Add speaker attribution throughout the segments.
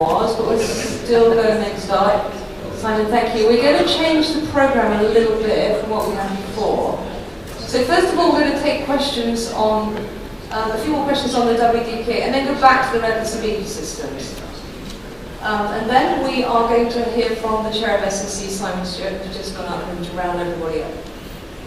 Speaker 1: but we're still going to make a start. Simon, thank you. We're going to change the program a little bit from what we had before. So first of all, we're going to take questions on, a few more questions on the WDPA, and then go back to the reference and media systems. And then we are going to hear from the chair of SNC, Simon Stewart, who's just gone up and to round everybody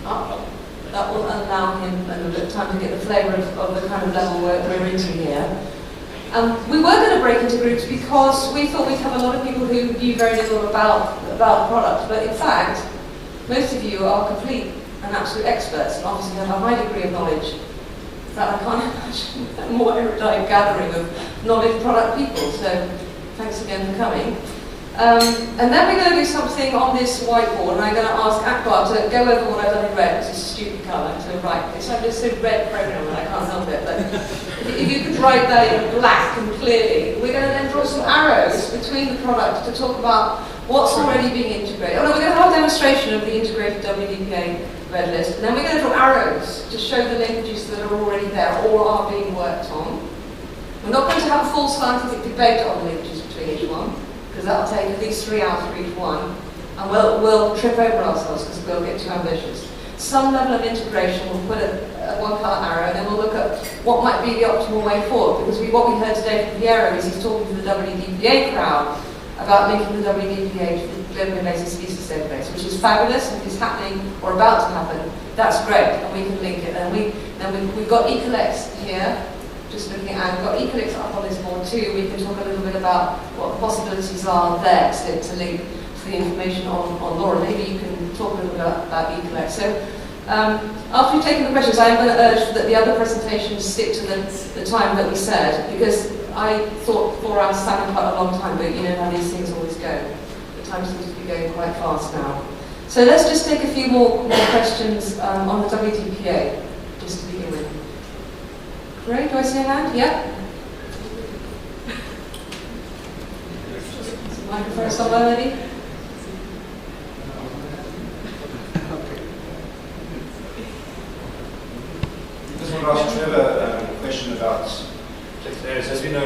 Speaker 1: up. That will allow him a little bit of time to get the flavour of the kind of level we're into here. We were going to break into groups because we thought we'd have a lot of people who knew very little about the product, but in fact, most of you are complete and absolute experts and obviously have a high degree of knowledge. In fact, I can't imagine a more erudite gathering of knowledge product people, so thanks again for coming. And then we're going to do something on this whiteboard, and I'm going to ask Akbar to go over what I've done in red, which is a stupid colour, to write. It's like just a red program, and I can't help it, but if you could write that in black and clearly, we're going to then draw some arrows between the products to talk about what's already being integrated. Oh no, we're going to have a demonstration of the integrated WDPA red list, and then we're going to draw arrows to show the linkages that are already there or are being worked on. We're not going to have a full scientific debate on the linkages between each one, because that'll take at least 3 hours for each one, and we'll trip over ourselves because we'll get too ambitious. Some level of integration, we'll put a one-colour arrow, and then we'll look at what might be the optimal way forward, because what we heard today from Piero is he's talking to the WDPA crowd about linking the WDPA to the Global Invasive Species Database, which is fabulous, and if it's happening or about to happen, that's great, and we can link it. And we've got eCollects here, just looking at, we've got eCollects up on this board too. We can talk a little bit about what the possibilities are there to link to the information on Laura. Maybe you can talk a little bit about eCollects. So after you've taken the questions, I am going to urge that the other presentations stick to the time that we said, because I thought 4 hours sounded quite a long time, but you know how these things always go. The time seems to be going quite fast now. So let's just take a few more questions on the WDPA, just to begin with. Great, do I see a hand? Yep. Is the microphone somewhere ready?
Speaker 2: I just want to ask Trevor a question about protected areas. As we know,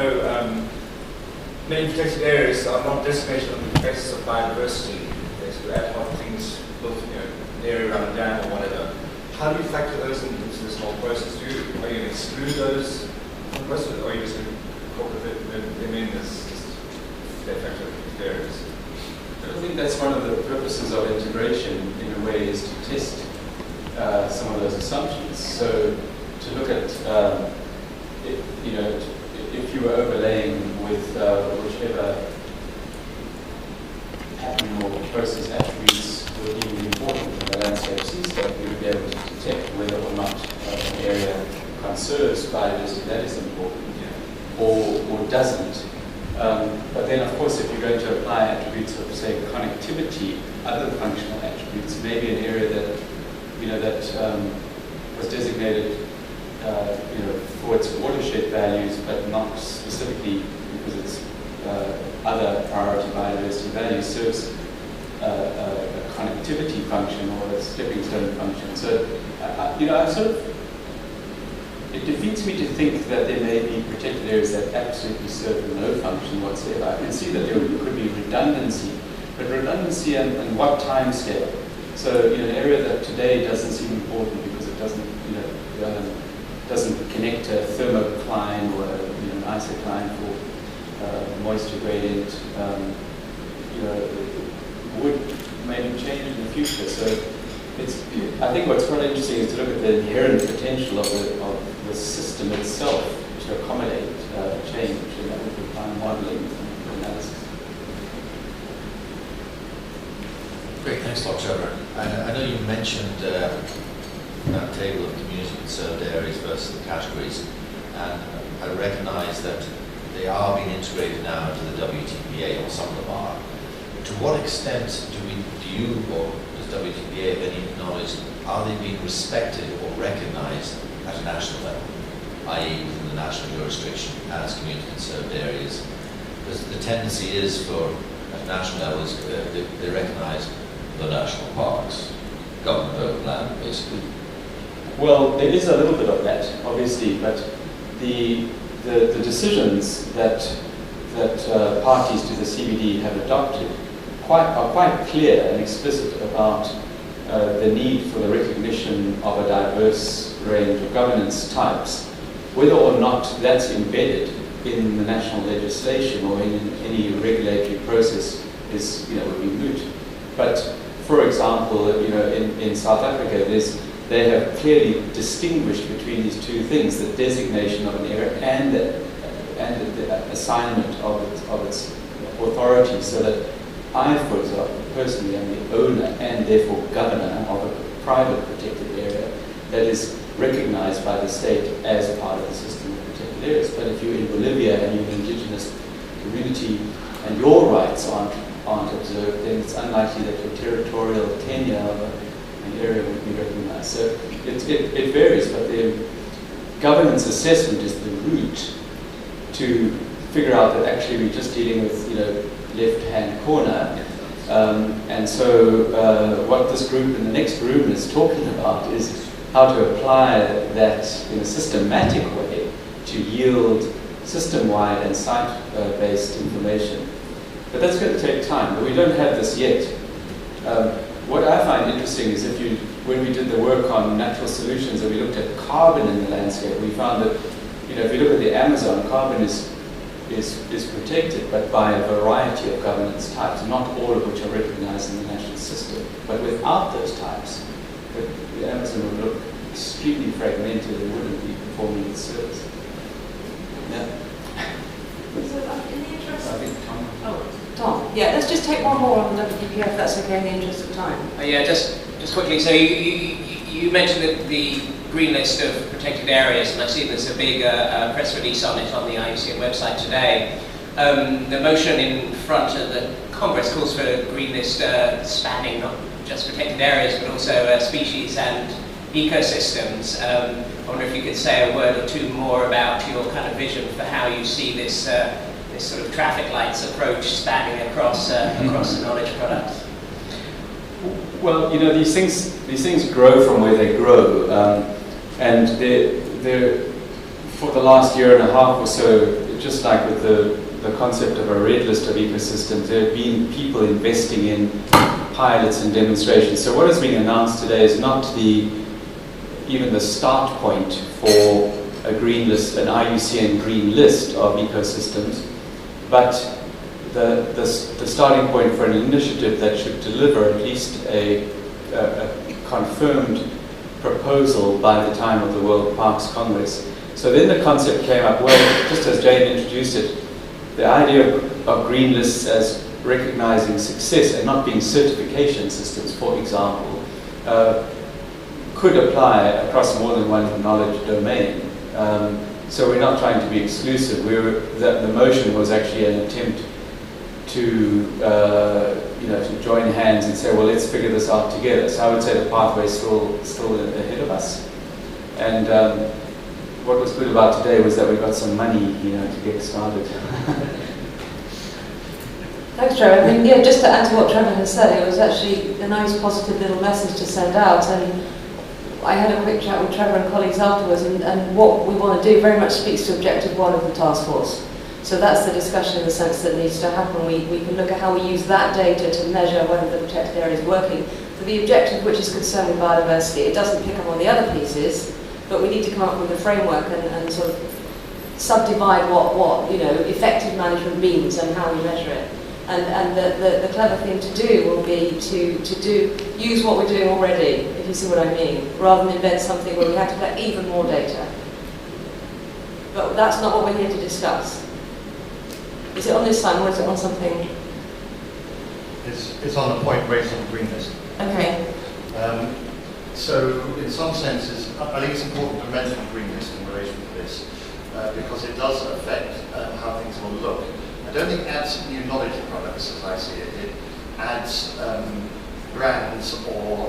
Speaker 2: many protected areas are not designated on the basis of biodiversity. They sort of ad hoc things built, an area around a dam or whatever. How do you factor those into this whole process? Are you going to exclude those from the process, or are you just going to incorporate them in as de facto areas?
Speaker 3: I think that's one of the purposes of integration, in a way, is to test some of those assumptions. So to look at, if you were overlaying with whichever pattern or process attributes were deemed important in the landscape seascape, you would be able to detect whether or not an area conserves biodiversity that is important, or doesn't. But then, of course, if you're going to apply attributes of, say, connectivity, other functional attributes, maybe an area that was designated, for its watershed values, but not specifically because it's other priority biodiversity values, serves a connectivity function or a stepping stone function. So, it defeats me to think that there may be protected areas that absolutely serve no function whatsoever. I can see that there could be redundancy, but redundancy and what time scale? So, an area that today doesn't seem important because it doesn't connect to a thermocline or an isocline for moisture gradient, would maybe change in the future. So I think what's quite interesting is to look at the inherent potential of the system itself to accommodate change, and that would require modeling and analysis.
Speaker 4: Great, thanks, Dr. I know you mentioned that table of community conserved areas versus the categories, and I recognise that they are being integrated now into the WTPA, or some of them are. To what extent do you or does WTPA have any knowledge, are they being respected or recognised at a national level, i.e. within the national jurisdiction as community conserved areas? Because the tendency is for, at national levels, they recognise the national parks, government-owned land, basically.
Speaker 3: Well, there is a little bit of that, obviously, but the decisions that that parties to the CBD have adopted are quite clear and explicit about the need for the recognition of a diverse range of governance types. Whether or not that's embedded in the national legislation or in any regulatory process is, would be moot. But for example, in South Africa, they have clearly distinguished between these two things: the designation of an area and the assignment of its authority, so that I, for example, personally am the owner and therefore governor of a private protected area that is recognized by the state as part of the system of protected areas. But if you're in Bolivia and you're an indigenous community and your rights aren't observed, then it's unlikely that your territorial tenure of an area would be recognized. So it varies, but the governance assessment is the route to figure out that actually we're just dealing with, left-hand corner. And so what this group in the next room is talking about is how to apply that in a systematic way to yield system-wide and site-based information. But that's going to take time, but we don't have this yet. What I find interesting is when we did the work on natural solutions and we looked at carbon in the landscape, we found that, if you look at the Amazon, carbon is protected, but by a variety of governance types, not all of which are recognized in the national system. But without those types, the Amazon would look extremely fragmented and wouldn't be performing its service. Yeah.
Speaker 1: So, in the interest
Speaker 3: I think Tom.
Speaker 1: Oh, Tom. Yeah, let's just take one more on WPPF, if that's okay, in the interest of time.
Speaker 5: Yeah, just quickly. So you mentioned that the green list of protected areas, and I've seen there's a big press release on it on the IUCN website today. The motion in front of the Congress calls for a green list spanning not just protected areas, but also species and ecosystems. I wonder if you could say a word or two more about your kind of vision for how you see this this sort of traffic lights approach spanning across across the knowledge products.
Speaker 3: Well, these things grow from where they grow, and they're for the last year and a half or so, just like with the concept of a red list of ecosystems, there have been people investing in pilots and demonstrations. So what is being announced today is not even the start point for a green list, an IUCN green list of ecosystems, but the starting point for an initiative that should deliver at least a confirmed proposal by the time of the World Parks Congress. So then the concept came up, well, just as Jane introduced it, the idea of green lists as recognizing success and not being certification systems, for example, could apply across more than one knowledge domain. So we're not trying to be exclusive. The motion was actually an attempt to to join hands and say, well, let's figure this out together. So I would say the pathway is still ahead of us. And what was good about today was that we got some money, to get started.
Speaker 1: Thanks, Trevor. I mean, yeah, just to add to what Trevor has said, it was actually a nice positive little message to send out. And I had a quick chat with Trevor and colleagues afterwards, and what we want to do very much speaks to Objective 1 of the task force. So that's the discussion in the sense that needs to happen. We can look at how we use that data to measure whether the protected area is working. For the objective which is concerned with biodiversity, it doesn't pick up on the other pieces, but we need to come up with a framework and sort of subdivide what effective management means and how we measure it. And the clever thing to do will be to use what we're doing already, if you see what I mean, rather than invent something where we have to collect even more data. But that's not what we're here to discuss. Is it on this slide or is it on something?
Speaker 6: It's on the point raised on the green list.
Speaker 1: Okay.
Speaker 6: So in some senses, I think it's important to mention the green list in relation to this because it does affect how things will look. I don't think it adds new knowledge products as I see it. It adds brands or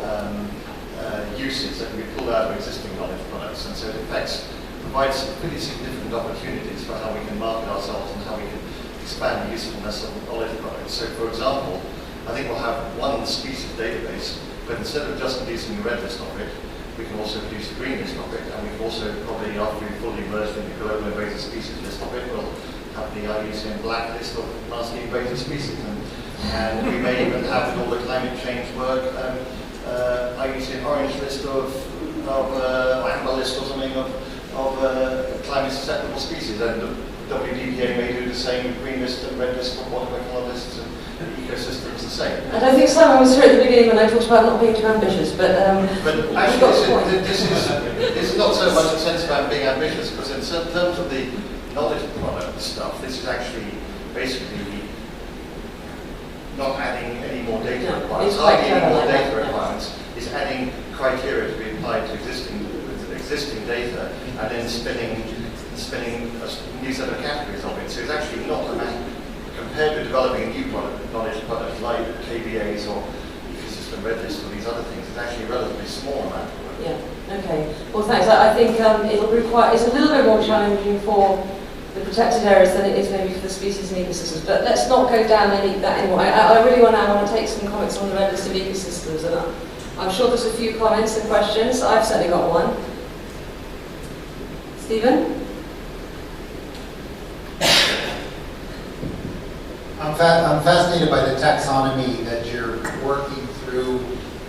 Speaker 6: uses that can be pulled out of existing knowledge products, and so it provides pretty significant opportunities for how we can market ourselves and how we can expand the usefulness of knowledge products. So for example, I think we'll have one species database, but instead of just producing the red list of it, we can also produce the green list of it, and we can also probably, after we've fully merged in the global invasive species list of it, we'll have the IUCN blacklist of massively invasive species, and we may even have in all the climate change work IUCN orange list of amber list or something of climate susceptible species, and the WDPA may do the same with green list and red list, watercolor lists, and ecosystems the same.
Speaker 1: I don't think Simon was here at the beginning when I talked about not being too ambitious, but
Speaker 6: actually this is not so much a sense about being ambitious, because in terms of the knowledge product stuff, this is actually basically not adding any more data requirements. Hardly any more data requirements. It's adding criteria to be applied to existing data, and then spinning a new set of categories of it. So it's actually not a matter, compared to developing a new knowledge product like KBAs or ecosystem red list or these other things, it's actually a relatively small amount of work.
Speaker 1: Yeah, okay. Well, thanks. I think it'll require, it's a little bit more challenging for the protected areas than it is maybe for the species and ecosystems. But let's not go down that anymore. I really want to take some comments on the red list of ecosystems. And I'm sure there's a few comments and questions. I've certainly got one. Stephen?
Speaker 7: I'm fascinated by the taxonomy that you're working through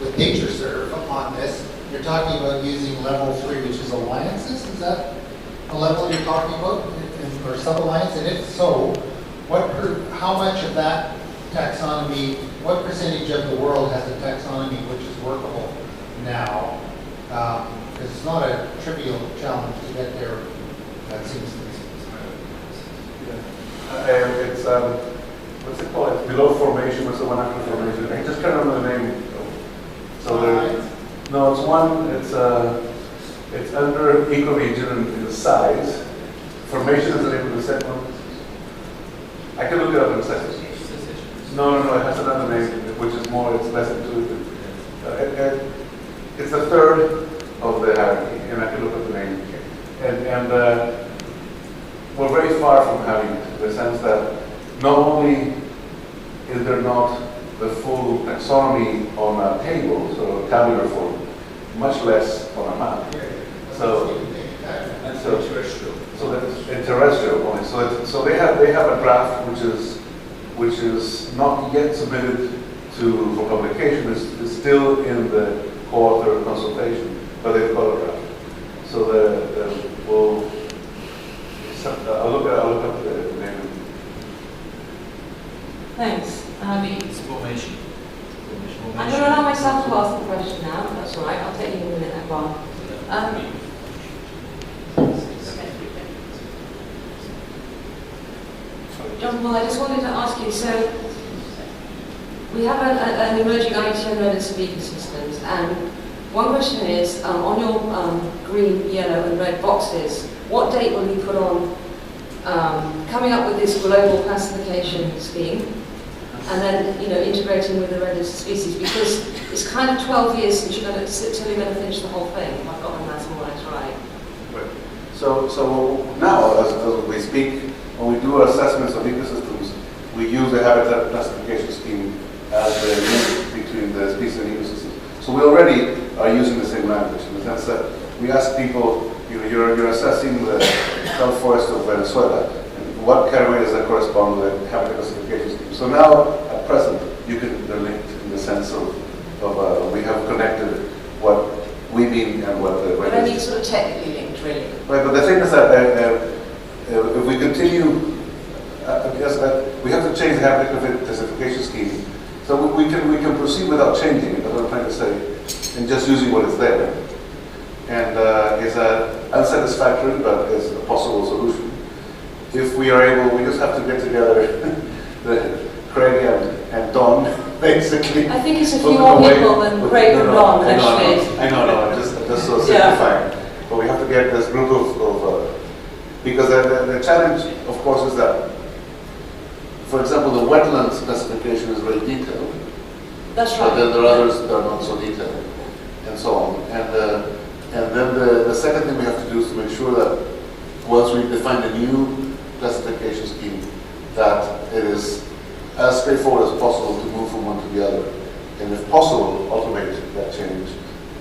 Speaker 7: with NatureServe on this. You're talking about using level 3, which is alliances. Is that a level you're talking about, or sub-alliance? And if so, how much of that taxonomy, what percentage of the world has a taxonomy which is workable now? Because it's not a trivial challenge to get there, that seems to me.
Speaker 8: It's what's it called? It's below formation. What's the one after formation? I just can't remember the name. So no, it's one. It's under ecoregion in size. Formation is the name of the second one. I can look it up in a second. No, it has another name, which is more. It's less intuitive. It's the third of the hierarchy, and I can look up the name. And we're very far from having it, in the sense that not only is there not the full taxonomy on a table, so tabular form, much less on a map. So that's terrestrial only. So they have a draft which is not yet submitted for publication. It's still in the co-author consultation, but they've got a draft. So I'll look up the name.
Speaker 1: Thanks.
Speaker 4: It's formation.
Speaker 1: I'm going to allow myself to ask the question now. That's all right. I'll take you in a minute, Ron. John, well, I just wanted to ask you, so we have an emerging IUCN red list of ecosystems, and one question is, on your green, yellow and red boxes, what date will you put on coming up with this global classification scheme, and then integrating with the red list of species? Because it's kind of 12 years since you're going to finish the whole thing. If I've got my maths more or less right.
Speaker 8: Right. So now, as we speak, when we do assessments of ecosystems, we use the habitat classification scheme as the link between the species and ecosystems. So we already are using the same language, in the sense that we ask people, you're assessing the kelp forest of Venezuela, and what category does that correspond with the habitat classification scheme? So now, at present, they're linked in the sense of we have connected what we mean and what the
Speaker 1: But I mean sort of technically linked, really.
Speaker 8: Right, but the thing is that if we continue, we have to change the habitat classification scheme. So we can proceed without changing it, that's what I'm trying to say, and just using what is there. And it's unsatisfactory, but it's a possible solution. If we are able, we just have to get together, Craig and Don, basically.
Speaker 1: I think it's a few more people than Craig and Don, actually.
Speaker 8: I know, I'm just so simplifying. But we have to get this group of because the challenge, of course, is that, for example, the wetlands classification is very detailed.
Speaker 1: That's right.
Speaker 8: But then there are others that are not so detailed, and so on. And then the second thing we have to do is to make sure that once we define the new classification scheme, that it is as straightforward as possible to move from one to the other. And if possible, automate that change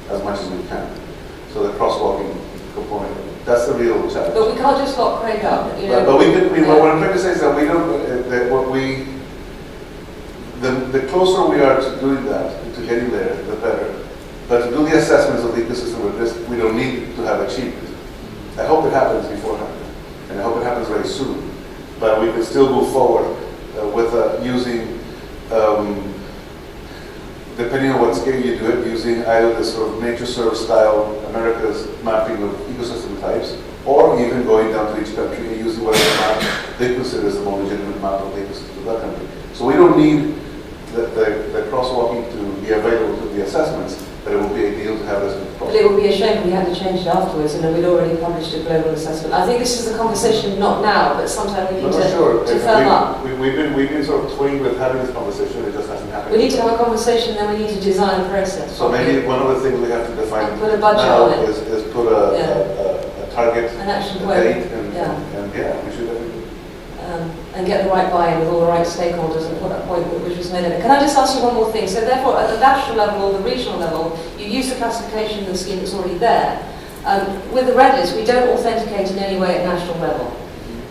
Speaker 8: as much as we can. So the crosswalking component That's the real challenge.
Speaker 1: But we can't just lock Craig up, you know.
Speaker 8: But what I'm trying to say is that we don't, that what we, the closer we are to doing that, to getting there, the better. But to do the assessments of the ecosystem with this, we don't need to have achieved it. I hope it happens beforehand, and I hope it happens very soon. But we can still move forward with using, depending on what scale you do it, using either the sort of nature serve style America's mapping of ecosystem types, or even going down to each country and using whatever map they consider as the more legitimate map of the ecosystem of that country. So we don't need the crosswalking to be available to the assessments, but it would be ideal to have this crosswalk.
Speaker 1: But it would be a shame if we had to change it afterwards, and we'd already published a global assessment. I think this is a conversation, not now, but sometime we need to firm up.
Speaker 8: We've been sort of toying with having this conversation, it just hasn't happened.
Speaker 1: We need to have a conversation, then we need to design a process.
Speaker 8: So maybe one of the things we have to define
Speaker 1: and put a budget
Speaker 8: now
Speaker 1: on it.
Speaker 8: is put a target,
Speaker 1: an action
Speaker 8: a
Speaker 1: plan,
Speaker 8: date, and we should definitely.
Speaker 1: And get the right buy-in with all the right stakeholders and put that point which was made in it. Can I just ask you one more thing? So therefore, at the national level or the regional level, you use the classification of the scheme that's already there. With the red list, we don't authenticate in any way at national level.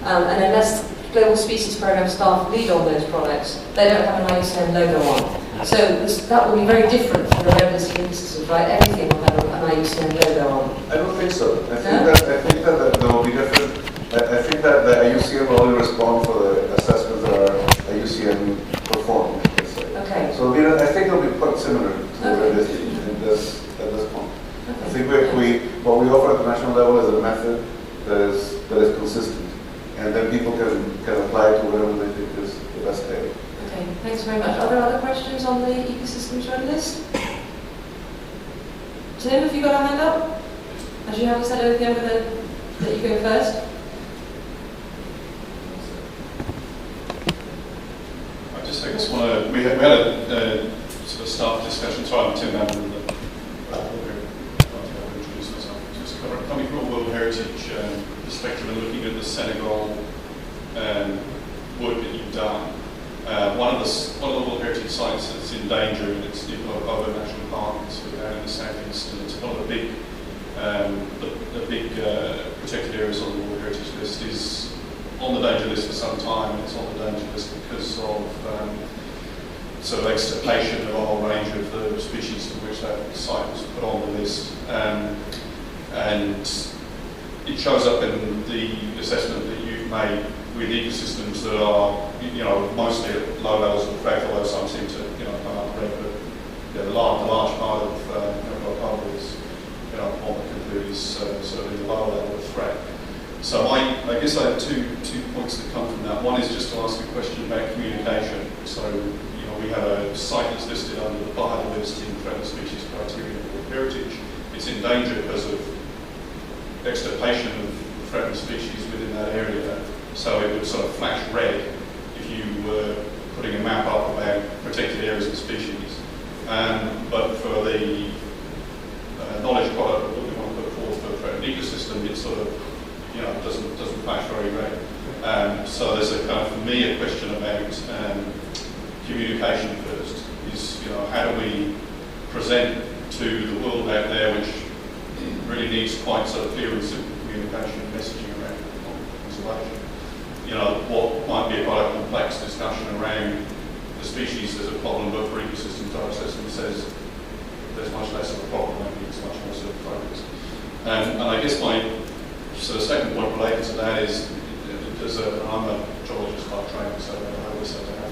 Speaker 1: And unless Global Species Programme staff lead on those products, they don't have an IUCN logo on. So that will be very different from the red list systems, right? Everything will have an IUCN logo on.
Speaker 8: I don't think so. I think that there will be different. I think that the IUCN will only respond for the assessments that are IUCN performed, let's say.
Speaker 1: Okay.
Speaker 8: So I think it'll be quite similar to what it is at this point.
Speaker 1: Okay.
Speaker 8: I think what we offer at the national level is a method that is consistent, and then people can apply it to whatever they think is the best way.
Speaker 1: Okay, thanks very much. Are there other questions on the ecosystems red list? Tim, have you got a hand up? As you haven't said anything, I'm going to let you go first.
Speaker 9: I just want to, we had a sort of staff discussion, so I'm Tim Allen, introduce myself, just coming from a World Heritage perspective and looking at the Senegal work that you've done. One of the World Heritage sites that's in danger, and it's in Obo National Park, it's down in the southeast, and it's one of the big protected areas on the World Heritage list is on the danger list for some time. It's on the danger list because of sort of extirpation of a whole range of the species for which that site was put on the list. And it shows up in the assessment that you've made with ecosystems that are, mostly at low levels of threat, although some seem to, come up red, but the large part of Galapagos is, on the conclude is sort of in the lower level of threat. So I guess I have two points that come from that. One is just to ask a question about communication. So, we have a site that's listed under the biodiversity and threatened species criteria for heritage. It's in danger because of extirpation of threatened species within that area. So it would sort of flash red if you were putting a map up about protected areas and species. But for the knowledge product that we want to put forward for a threatened ecosystem, it sort of doesn't flash very red. So there's a kind of, for me, a question about communication first. Is how do we present to the world out there, which really needs quite sort of clear and simple communication and messaging around conservation. What might be quite a complex discussion around the species as a problem, but for ecosystem type assessment says there's much less of a problem, maybe it's much more sort of focused. And I guess my sort of second point related to that is, I'm a geologist by training, so I always have to have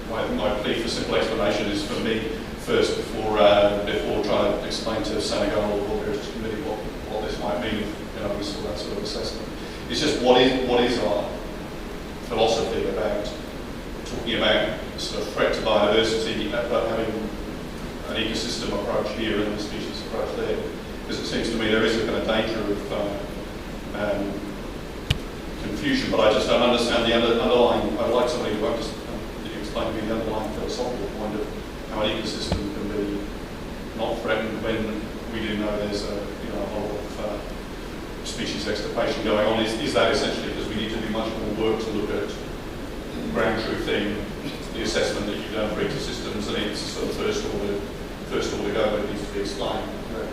Speaker 9: my plea for simple explanation is for me first before trying to explain to Senegal or the World Heritage Committee what this might mean if we saw that sort of assessment. It's just what is our philosophy about talking about sort of threat to biodiversity, but having an ecosystem approach here and a species approach there. Because it seems to me there is a kind of danger of confusion, but I just don't understand the underlying. I'd like somebody to explain to me the underlying philosophical point of how an ecosystem can be not threatened when we do know there's a whole lot of species extirpation going on. Is that essentially because we need to do much more work to look at ground truthing, the assessment that you've done for ecosystems, and it's sort of first order go that needs to be explained?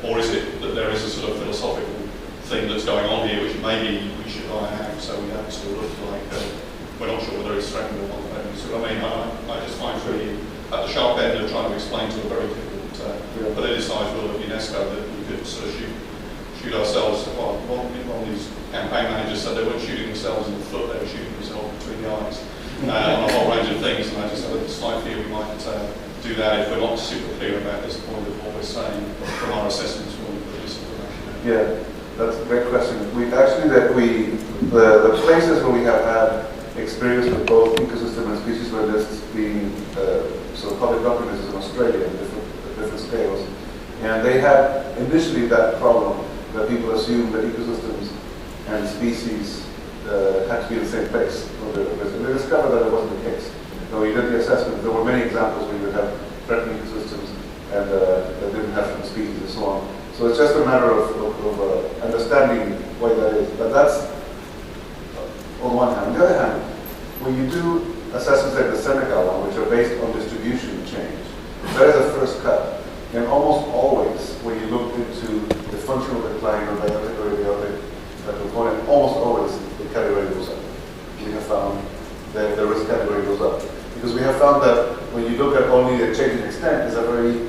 Speaker 9: Or is it that there is a sort of philosophical thing that's going on here, which maybe we should iron out so we don't sort of look like we're not sure whether it's threatened or not. So I mean, I just find it really at the sharp end of trying to explain to a very difficult politicised world of UNESCO that we could sort of shoot ourselves. Well, one of these campaign managers said they weren't shooting themselves in the foot, they were shooting themselves between the eyes on a whole range of things. And I just have a slight fear we might do that if we're not super clear about this point of what we're saying from our assessments when we put this information out.
Speaker 8: Yeah, that's a great question. We actually the places where we have had experience with both ecosystem and species-wide lists being sort of public documents in Australia at different scales, and they had initially that problem that people assumed that ecosystems and species had to be in the same place. And they discovered that it wasn't the case. So we did the assessment. There were many examples where you would have threatened ecosystems and that didn't have some species and so on. So it's just a matter of understanding why that is. But that's on one hand. On the other hand, when you do assessments like the Senegal one, which are based on distribution change, that is a first cut. And almost always, when you look into the functional decline or biotic or abiotic component, almost always the category goes up. We have found that the risk category goes up. Because we have found that when you look at only the change in extent, is a very